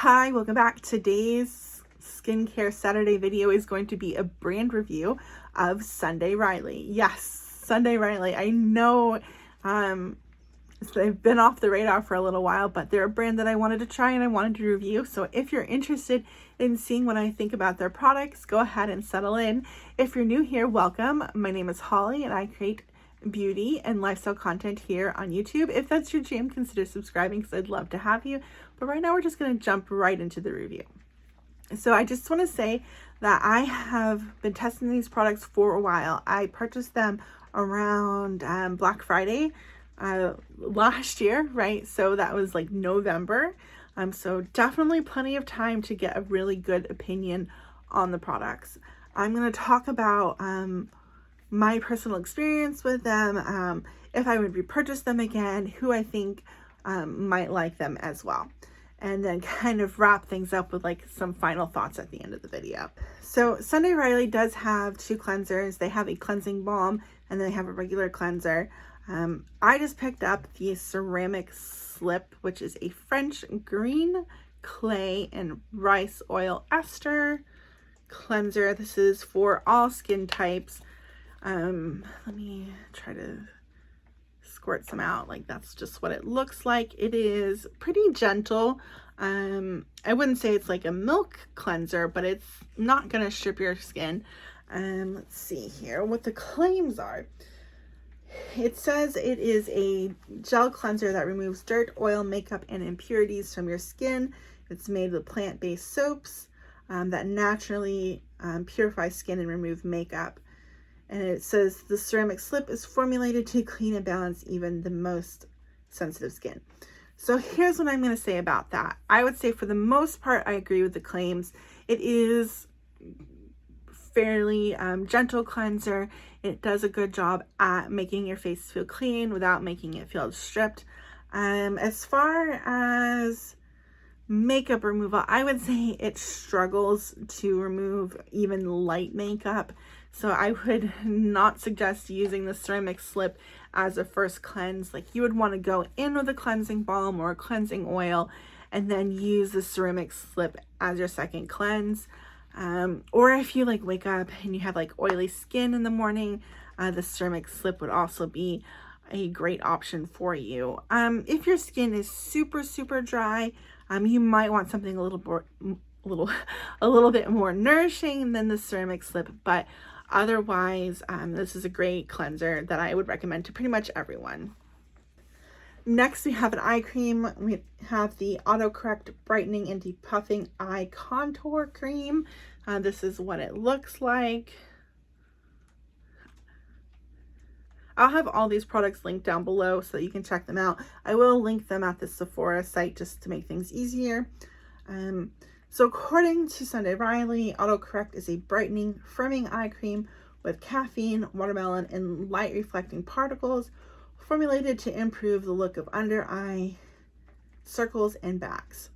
Hi, welcome back. Today's skincare Saturday video is going to be a brand review of Sunday Riley. Yes, Sunday Riley. I know they've been off the radar for a little while, but they're a brand that I wanted to try and I wanted to review. So if you're interested in seeing what I think about their products, go ahead and settle in. If you're new here, welcome. My name is Holly and I create beauty and lifestyle content here on YouTube. If that's your jam, consider subscribing because I'd love to have you. But right now we're just going to jump right into the review. So I just want to say that I have been testing these products for a while. I purchased them around Black Friday last year, right? So that was like November. So definitely plenty of time to get a really good opinion on the products. I'm going to talk about my personal experience with them, if I would repurchase them again, who I think might like them as well. And then kind of wrap things up with like some final thoughts at the end of the video. So Sunday Riley does have two cleansers. They have a cleansing balm and they have a regular cleanser. I just picked up the ceramic slip, which is a French green clay and rice oil ester cleanser. This is for all skin types. Let me try to squirt some out. Like that's just what it looks like. It is pretty gentle. I wouldn't say it's like a milk cleanser, but it's not going to strip your skin. Let's see here what the claims are. It says it is a gel cleanser that removes dirt, oil, makeup, and impurities from your skin. It's made with plant-based soaps that naturally purify skin and remove makeup. And it says the ceramic slip is formulated to clean and balance even the most sensitive skin. So here's what I'm going to say about that. I would say for the most part, I agree with the claims. It is fairly gentle cleanser. It does a good job at making your face feel clean without making it feel stripped. As far as makeup removal, I would say it struggles to remove even light makeup. So I would not suggest using the ceramic slip as a first cleanse. Like you would want to go in with a cleansing balm or a cleansing oil and then use the ceramic slip as your second cleanse. Or if you like wake up and you have like oily skin in the morning, the ceramic slip would also be a great option for you. If your skin is super dry, you might want something a little bit more nourishing than the ceramic slip, but otherwise, this is a great cleanser that I would recommend to pretty much everyone. Next, we have an eye cream. We have the Autocorrect Brightening and Depuffing Eye Contour Cream. This is what it looks like. I'll have all these products linked down below so that you can check them out. I will link them at the Sephora site just to make things easier. So according to Sunday Riley, Autocorrect is a brightening, firming eye cream with caffeine, watermelon, and light reflecting particles formulated to improve the look of under eye circles and bags.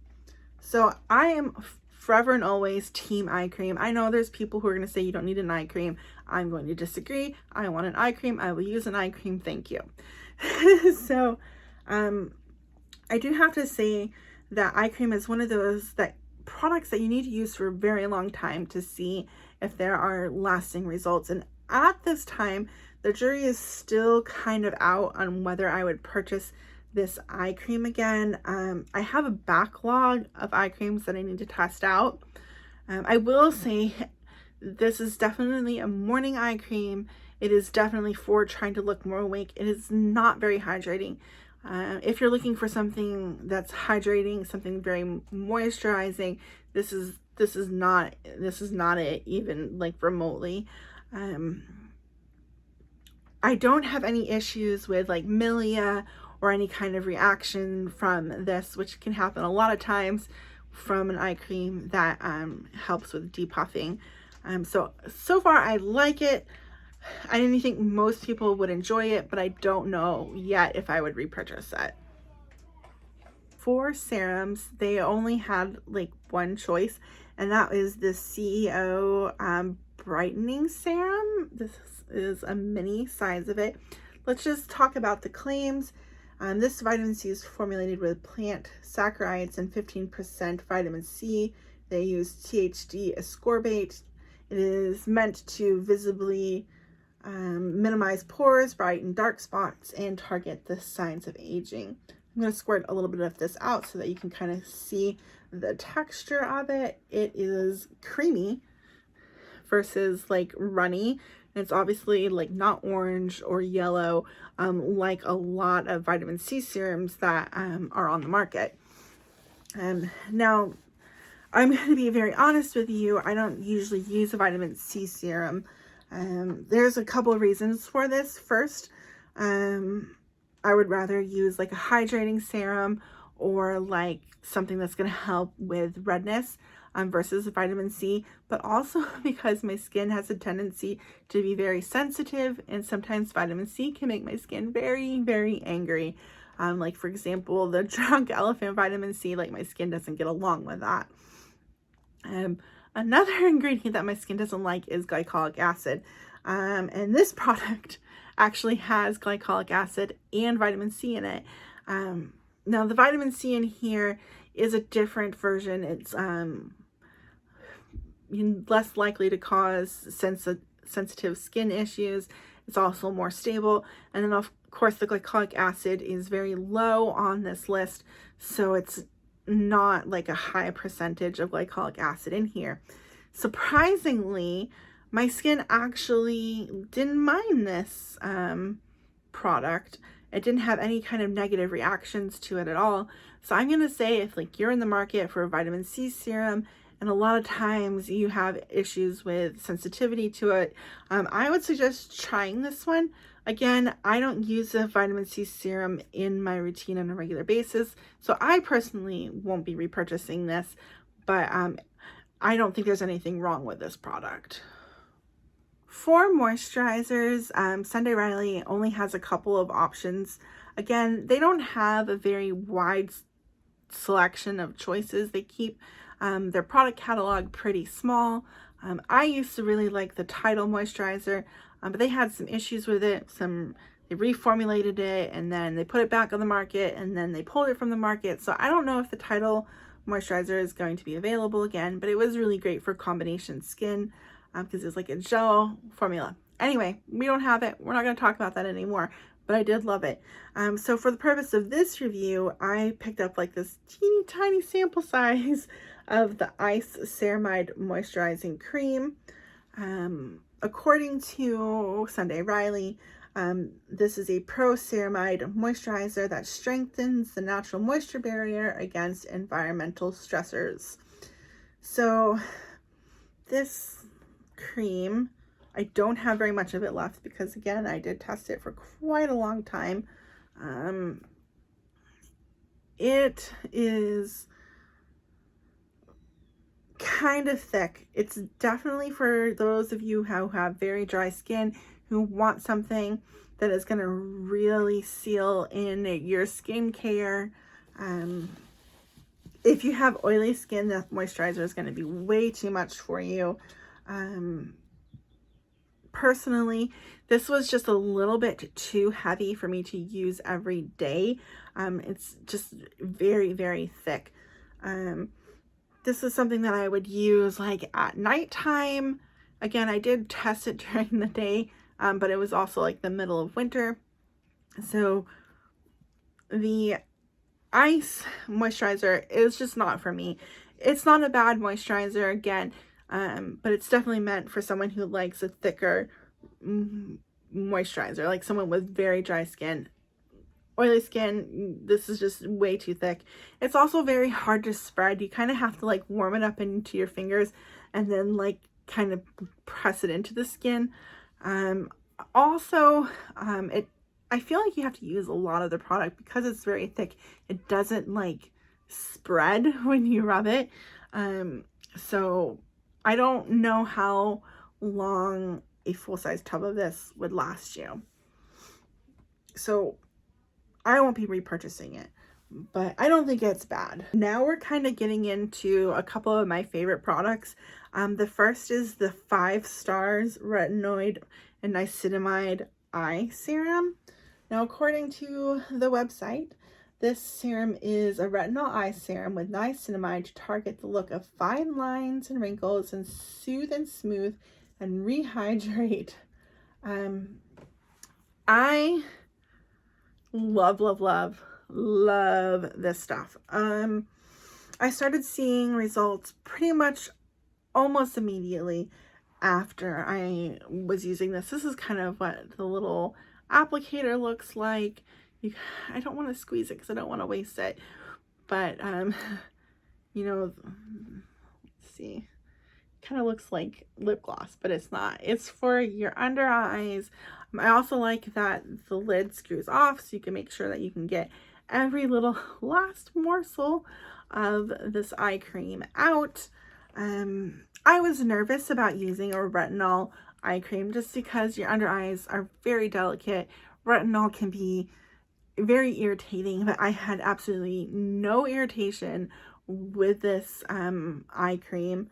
So I am forever and always team eye cream. I know there's people who are going to say you don't need an eye cream. I'm going to disagree. I want an eye cream. I will use an eye cream. Thank you. So I do have to say that eye cream is one of those products that you need to use for a very long time to see if there are lasting results. And at this time, the jury is still kind of out on whether I would purchase this eye cream again. I have a backlog of eye creams that I need to test out. I will say this is definitely a morning eye cream. It is definitely for trying to look more awake. It is not very hydrating. If you're looking for something that's hydrating, something very moisturizing, this is not it, even like remotely. I don't have any issues with like milia or any kind of reaction from this, which can happen a lot of times from an eye cream that helps with depuffing. So far I like it. I didn't think most people would enjoy it, but I don't know yet if I would repurchase it. For serums, they only had like one choice, and that is the CEO brightening serum. This is a mini size of it. Let's just talk about the claims. This vitamin C is formulated with plant saccharides and 15% vitamin C. They use THD ascorbate. It is meant to visibly minimize pores, brighten dark spots, and target the signs of aging. I'm going to squirt a little bit of this out so that you can kind of see the texture of it. It is creamy versus like runny. And it's obviously like not orange or yellow like a lot of vitamin C serums that are on the market. Now, I'm going to be very honest with you. I don't usually use a vitamin C serum. There's a couple of reasons for this. First, I would rather use like a hydrating serum or like something that's going to help with redness versus vitamin C, but also because my skin has a tendency to be very sensitive, and sometimes vitamin C can make my skin very, very angry. Like for example, the drunk elephant vitamin C, like my skin doesn't get along with that. Another ingredient that my skin doesn't like is glycolic acid. And this product actually has glycolic acid and vitamin C in it. Now the vitamin C in here is a different version. It's less likely to cause sensitive skin issues. It's also more stable. And then of course the glycolic acid is very low on this list, so it's not like a high percentage of glycolic acid in here. Surprisingly, my skin actually didn't mind this product. It didn't have any kind of negative reactions to it at all. So I'm gonna say if like you're in the market for a vitamin C serum and a lot of times you have issues with sensitivity to it, I would suggest trying this one. Again, I don't use a vitamin C serum in my routine on a regular basis, so I personally won't be repurchasing this, but I don't think there's anything wrong with this product. For moisturizers, Sunday Riley only has a couple of options. Again, they don't have a very wide selection of choices. They keep their product catalog pretty small. I used to really like the Tidal moisturizer, but they had some issues with it. They reformulated it and then they put it back on the market and then they pulled it from the market. So I don't know if the Tidal moisturizer is going to be available again, but it was really great for combination skin because it's like a gel formula. Anyway, we don't have it. We're not going to talk about that anymore, but I did love it. So for the purpose of this review, I picked up like this teeny tiny sample size of the Ice Ceramide Moisturizing Cream. According to Sunday Riley, this is a pro ceramide moisturizer that strengthens the natural moisture barrier against environmental stressors. So this cream, I don't have very much of it left because again, I did test it for quite a long time. It is kind of thick. It's definitely for those of you who have very dry skin, who want something that is going to really seal in your skincare. If you have oily skin, that moisturizer is going to be way too much for you. Personally, this was just a little bit too heavy for me to use every day. It's just very, very thick. This is something that I would use like at nighttime. Again, I did test it during the day, but it was also like the middle of winter. So the Ice moisturizer is just not for me. It's not a bad moisturizer again, but it's definitely meant for someone who likes a thicker moisturizer, like someone with very dry skin. Oily skin, this is just way too thick. It's also very hard to spread. You kind of have to like warm it up into your fingers and then like kind of press it into the skin. Also, I feel like you have to use a lot of the product because it's very thick. It doesn't like spread when you rub it. So I don't know how long a full-size tub of this would last you. So I won't be repurchasing it, but I don't think it's bad. Now we're kind of getting into a couple of my favorite products. The first is the 5 Stars Retinoid and Niacinamide Eye Serum. Now, according to the website, this serum is a retinol eye serum with niacinamide to target the look of fine lines and wrinkles and soothe and smooth and rehydrate. I love this stuff. I started seeing results pretty much almost immediately after I was using this. This is kind of what the little applicator looks like. I don't want to squeeze it because I don't want to waste it, but you know, let's see, kind of looks like lip gloss, but it's not. It's for your under eyes. I also like that the lid screws off so you can make sure that you can get every little last morsel of this eye cream out. I was nervous about using a retinol eye cream just because your under eyes are very delicate. Retinol can be very irritating, but I had absolutely no irritation with this eye cream.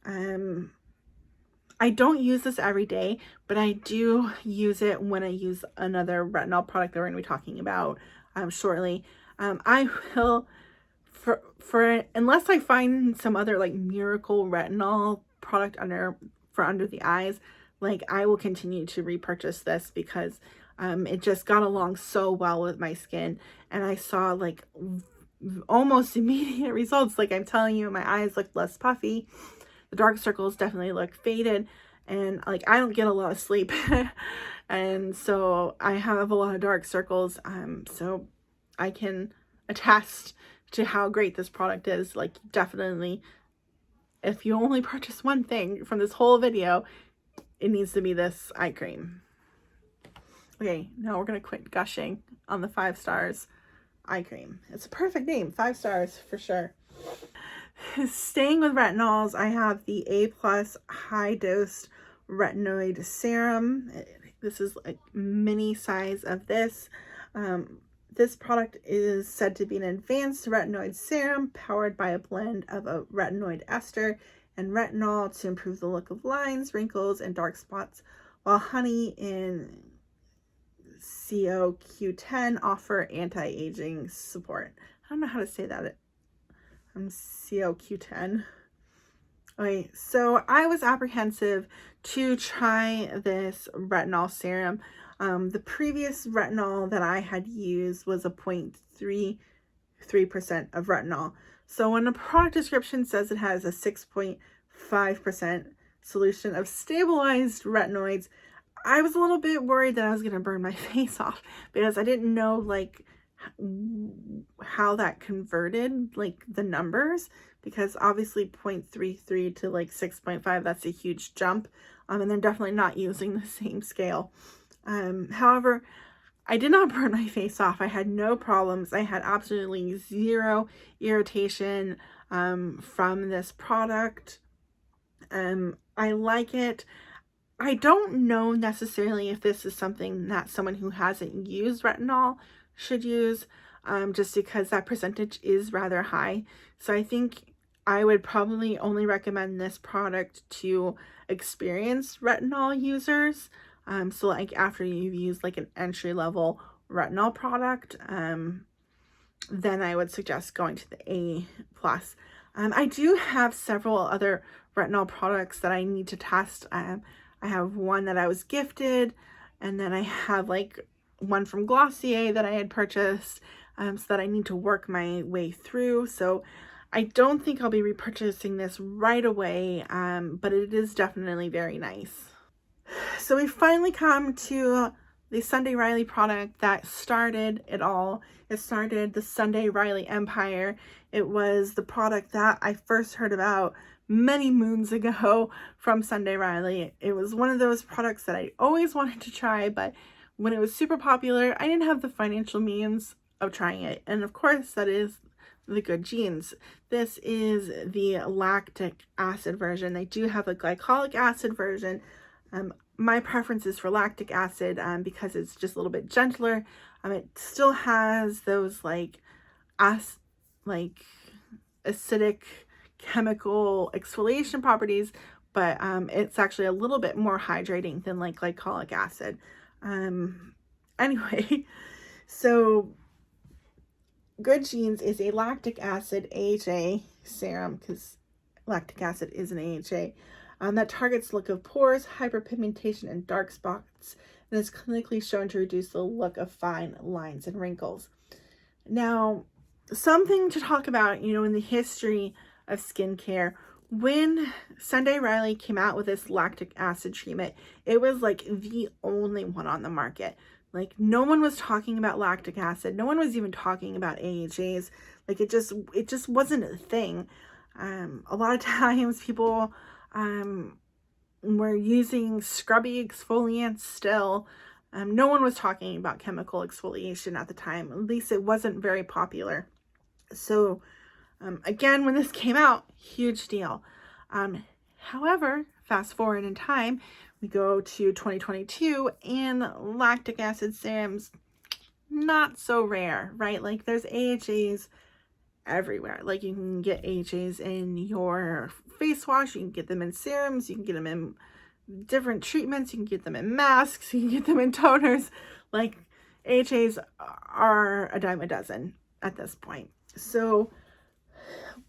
I don't use this every day, but I do use it when I use another retinol product that we're going to be talking about shortly. I will, for unless I find some other like miracle retinol product for under the eyes, like I will continue to repurchase this because it just got along so well with my skin, and I saw like almost immediate results. Like I'm telling you, my eyes look less puffy. The dark circles definitely look faded, and like I don't get a lot of sleep and so I have a lot of dark circles, so I can attest to how great this product is. Like definitely, if you only purchase one thing from this whole video, it needs to be this eye cream. Okay, now we're gonna quit gushing on the 5 stars eye cream. It's a perfect name, 5 stars for sure. Staying with retinols, I have the A+ high dose retinoid serum. This is a mini size of this. This product is said to be an advanced retinoid serum powered by a blend of a retinoid ester and retinol to improve the look of lines, wrinkles, and dark spots, while honey and CoQ10 offer anti-aging support. I don't know how to say that. CoQ10. Okay, so I was apprehensive to try this retinol serum. The previous retinol that I had used was a 0.33% of retinol. So when the product description says it has a 6.5% solution of stabilized retinoids, I was a little bit worried that I was going to burn my face off because I didn't know like how that converted, like the numbers, because obviously 0.33 to like 6.5, that's a huge jump. And they're definitely not using the same scale. However, I did not burn my face off. I had no problems. I had absolutely zero irritation from this product. I like it. I don't know necessarily if this is something that someone who hasn't used retinol should use, just because that percentage is rather high. So I think I would probably only recommend this product to experienced retinol users. So like after you've used like an entry-level retinol product, then I would suggest going to the A+. I do have several other retinol products that I need to test. I have one that I was gifted, and then I have like one from Glossier that I had purchased, so that I need to work my way through. So I don't think I'll be repurchasing this right away, but it is definitely very nice. So we finally come to the Sunday Riley product that started it all. It started the Sunday Riley empire. It was the product that I first heard about many moons ago from Sunday Riley. It was one of those products that I always wanted to try, but when it was super popular, I didn't have the financial means of trying it. And of course, that is the Good Genes. This is the lactic acid version. They do have a glycolic acid version. My preference is for lactic acid because it's just a little bit gentler. It still has those like acidic chemical exfoliation properties, but it's actually a little bit more hydrating than like glycolic acid. Anyway, so Good Genes is a lactic acid AHA serum, because lactic acid is an AHA, that targets look of pores, hyperpigmentation, and dark spots, and is clinically shown to reduce the look of fine lines and wrinkles. Now, something to talk about, in the history of skincare, when Sunday Riley came out with this lactic acid treatment, it was like the only one on the market. Like, no one was talking about lactic acid. No one was even talking about AHAs. Like, it just wasn't a thing. A lot of times people were using scrubby exfoliants still. No one was talking about chemical exfoliation at the time. At least it wasn't very popular. So again, when this came out, huge deal. However, fast forward in time, we go to 2022, and lactic acid serums, not so rare, right? Like, there's AHAs everywhere. Like, you can get AHAs in your face wash, you can get them in serums, you can get them in different treatments, you can get them in masks, you can get them in toners. Like, AHAs are a dime a dozen at this point. So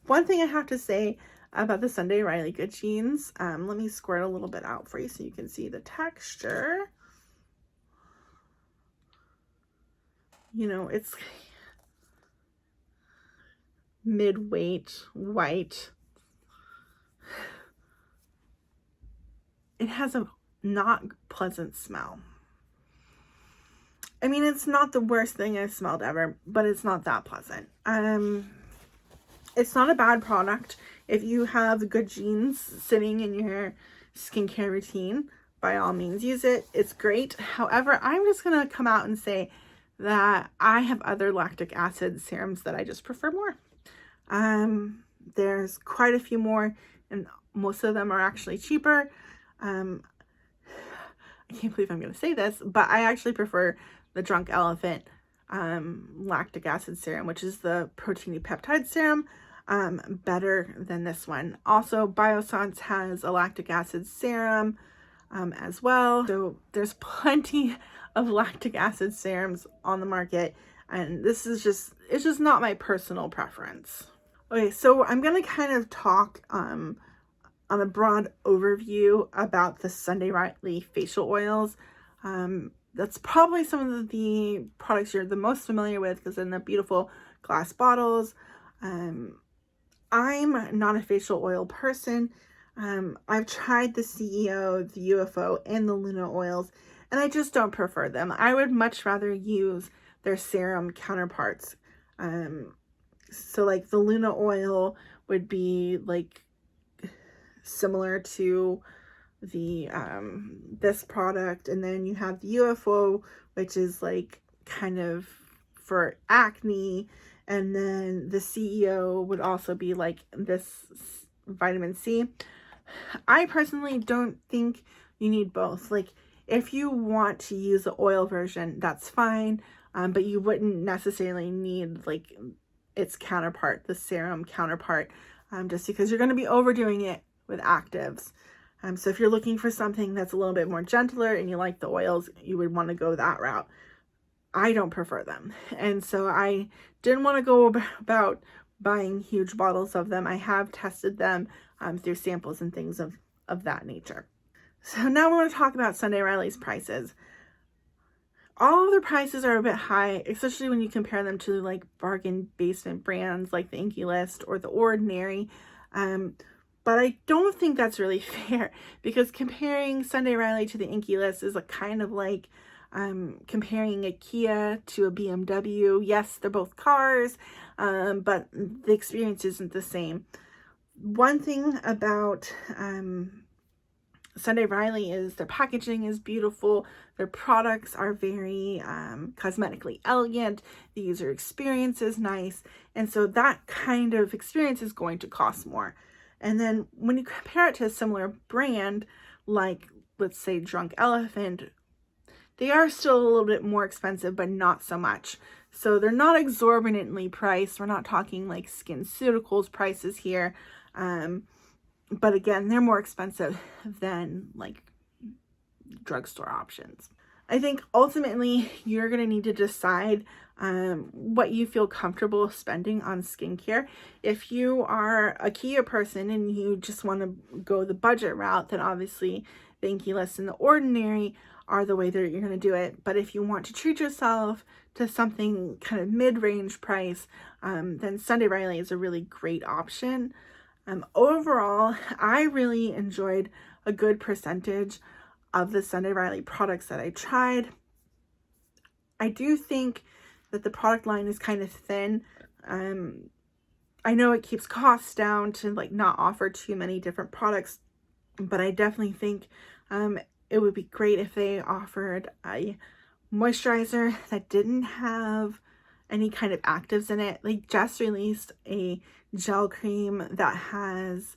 one thing I have to say about the Sunday Riley Good Genes, let me squirt a little bit out for you so you can see the texture. It's mid-weight, white. It has a not pleasant smell. I mean, it's not the worst thing I've smelled ever, but it's not that pleasant. It's not a bad product. If you have Good Genes sitting in your skincare routine, by all means use it. It's great. However, I'm just going to come out and say that I have other lactic acid serums that I just prefer more. There's quite a few more, and most of them are actually cheaper. I can't believe I'm going to say this, but I actually prefer the Drunk Elephant lactic acid serum, which is the proteiny peptide serum, better than this one. Also, Biossance has a lactic acid serum as well. So there's plenty of lactic acid serums on the market, and it's just not my personal preference. Okay, so I'm going to kind of talk on a broad overview about the Sunday Riley facial oils. That's probably some of the products you're the most familiar with, because in the beautiful glass bottles. I'm not a facial oil person. I've tried the CEO, the UFO, and the Luna oils, and I just don't prefer them. I would much rather use their serum counterparts. So like the Luna oil would be like similar to the this product, and then you have the UFO, which is like kind of for acne, and then the CEO would also be like this vitamin C. I personally don't think you need both. Like, if you want to use the oil version, that's fine, but you wouldn't necessarily need like its counterpart, the serum counterpart, just because you're going to be overdoing it with actives. So if you're looking for something that's a little bit more gentler and you like the oils, you would want to go that route. I don't prefer them, and so I didn't want to go about buying huge bottles of them. I have tested them through samples and things of that nature. So now we're going to talk about Sunday Riley's prices. All of their prices are a bit high, especially when you compare them to like bargain basement brands like the Inkey List or the Ordinary. But I don't think that's really fair, because comparing Sunday Riley to the Inkey List is kind of like comparing a Kia to a BMW. Yes, they're both cars, but the experience isn't the same. One thing about Sunday Riley is their packaging is beautiful. Their products are very cosmetically elegant. The user experience is nice. And so that kind of experience is going to cost more. And then when you compare it to a similar brand, like let's say Drunk Elephant, they are still a little bit more expensive, but not so much. So they're not exorbitantly priced. We're not talking like SkinCeuticals prices here. But again, they're more expensive than like drugstore options. I think ultimately you're going to need to decide what you feel comfortable spending on skincare. If you are a Kia person and you just want to go the budget route, then obviously Thank You Less and The Ordinary are the way that you're going to do it. But if you want to treat yourself to something kind of mid-range price, then Sunday Riley is a really great option. Overall, I really enjoyed a good percentage of the Sunday Riley products that I tried. I do think that the product line is kind of thin. I know it keeps costs down to like not offer too many different products, but I definitely think it would be great if they offered a moisturizer that didn't have any kind of actives in it. They just released a gel cream that has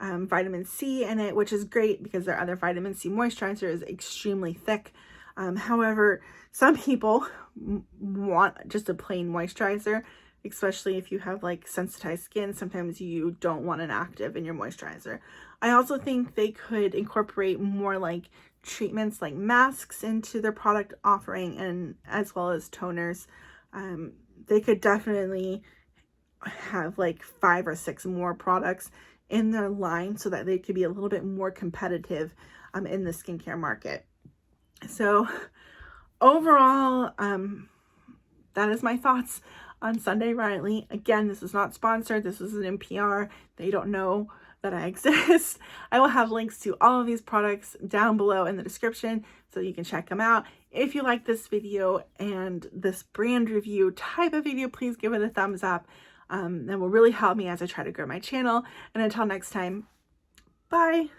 vitamin C in it, which is great because their other vitamin C moisturizer is extremely thick. However, some people want just a plain moisturizer, especially if you have like sensitized skin. Sometimes you don't want an active in your moisturizer. I also think they could incorporate more like treatments like masks into their product offering, and as well as toners. They could definitely have like 5 or 6 more products in their line so that they could be a little bit more competitive in the skincare market. So overall, that is my thoughts on Sunday Riley. Again, this is not sponsored. This is an NPR. They don't know that I exist. I will have links to all of these products down below in the description so you can check them out. If you like this video and this brand review type of video, please give it a thumbs up. That will really help me as I try to grow my channel. And until next time, bye.